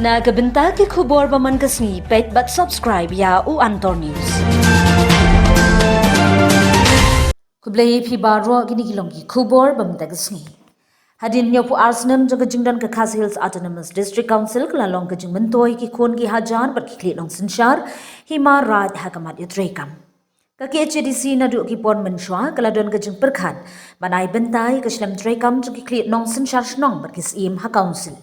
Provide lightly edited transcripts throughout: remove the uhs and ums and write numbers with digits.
Nagabenta ki khubor baman kasni pet but subscribe ya u Antor News. Kublai phi baro gini kilong ki khubor bamta kasni. Hadin nyopu Arsenal jaga jingdan ke Khas Hills Autonomous District Council kelalong ke jing mentoi ki kon ki hajar ber ki klik nong sensyar hima rad hakamat yutrekam. Kaki HDC nadu ki pon mensyua keladon ke jing perkhan banai bentai ke shlem trekam jing ki klik nong sensyar shnong ber ki sim ha council.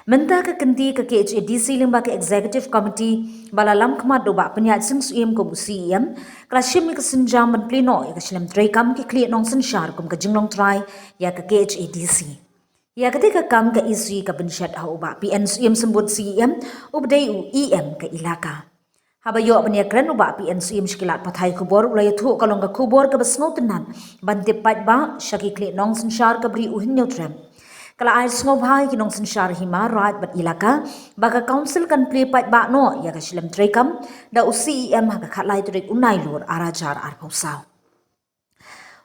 Menta ke kenti ke HDC limba ke Executive Committee balalam kemat doba penyat sing suim ko CEM klasim ke senjam ban pleno ya ke shlem trekam ki klik nong sensyar kum ke jing nong try ya ke HDC. Ya ketika kam ke isi ke bensyat ha uba PN suim sembut CEM ubdai u EM ke ilaka. Habayo penyakran uba PN suim shkilat pathai kubor ulai thu kalong ke kubor ke besngau tenan ban tipat ba syaki klik nong sensyar ke beri uhin neutrem. Kalau air sengobhai kinong sensyar hima raat bat ilaka baka council kan play pat ba no ya ka shilem trekam da UCEM ha ka khatlai turik unai lur arajar arpausau.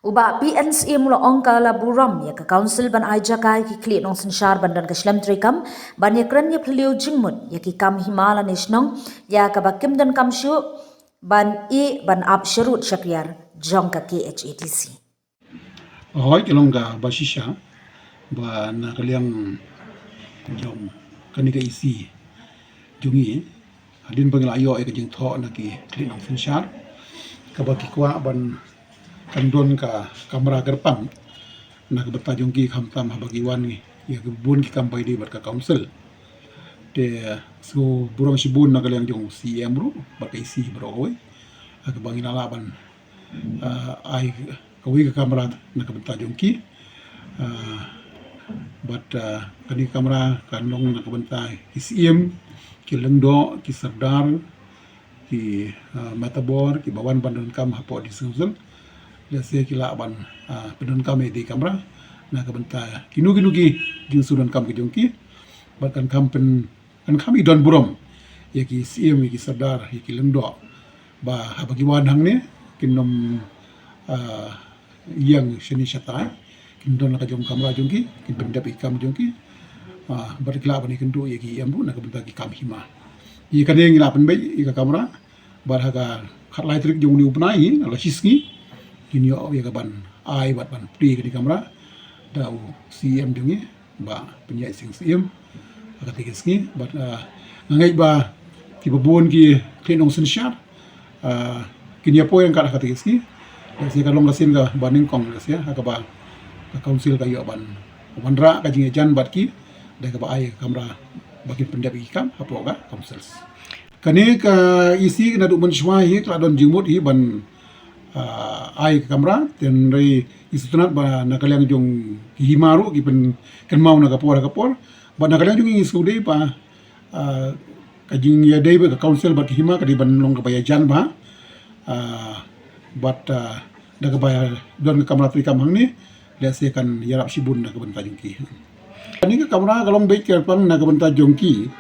Uba PNC mula ongka la buram ya ka council ban ai jakai ki klik nong sensyar bandan ka shilem trekam ban yakran ya plio jingmut ya ki kam himala nisnong ya ka bakim dan kam syu ban ban ap syarut syakriyar jong ka KHATC. Ahoy kilong ga basisha ba na kaliang jom kanika isi jungi adin bangil ayo e kajing tho na ki klin ang sensyar ka ba ki kwa ban kandon ka kamera gerpam na ka bata jungki khamtam ha bagi wan ni ya ke bun ki kampai di bar ka council de so burong sibun na kaliang jong CM bro ba ka isi bro oi ka bangil alaban ai kawi ka kamera na ka bata jungki kani kamera kanong nakabantai ICM ki lengdo ki sardar ki matabor ki bawan bandon kam hapo di sungsul lese ki laban bandon kam di kamera nakabantai kinugi di sudan kam ki jongki bahkan kampen kan kami don burom ya ki ICM ki sardar ki lengdo ba habagi wanang ne kinom yang sheni shatai kindon la kajong kamera jongki kin pendap ikam jongki berkela bani kendo ye ki ambu nak benta ki kam hima i kane ngila pen bai i ka kamera bar haga khatlai trik jong ni upnai ala hiski kin yo ye ka ban ai bat ban pri ki kamera dau CM jongi ba penya sing CM aga tigiski bat ngai ba ki babon ki klinong sensyar kin ya po yang ka tigiski si kalong lasin ka baning kong ya aga ba council kayo ban wanra ka jingejan bat ki da ka ba ay kamera bagi pendap ikam apo ka councils kani ka isi na du mensyua hi kladon jingmut hi ban ay kamera ten rei istunat ba na kaliang jong himaru ki pen kan mau na kapor ba na kaliang jong isudei pa ka jing ya dei ba council ba ki hima ka di ban long ka bayajan ba bat da ka ba don kamera tri kam hang ni lese kan yarap sibun na kabenta jongki ani ka kamera kalong baik ke pang na kabenta jongki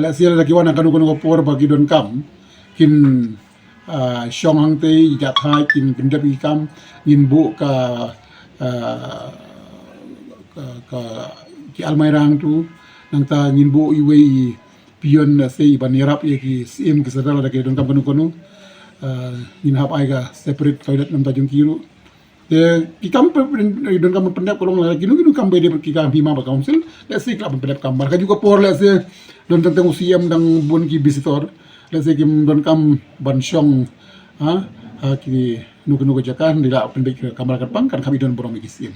lese lagi wana kanu por bagi don kam kin syong hang te jat hai kin pendap ikam yin bu ka ki almairang tu nang ta yin bu iwe pion se ban yarap ye ki sim ki sadala da ke don kam kanu yin hap ai ga separate toilet nam ta jongki ru kikam don kam pendap kolong lagi nu kam bede kikam bima ba council let's say klab pendap kam ka juga por let's say don tentang usiam dang bun ki visitor let's say kim don kam ban syong ki nu jakan dila pendek kamera kerpang kan kami don borong ki sim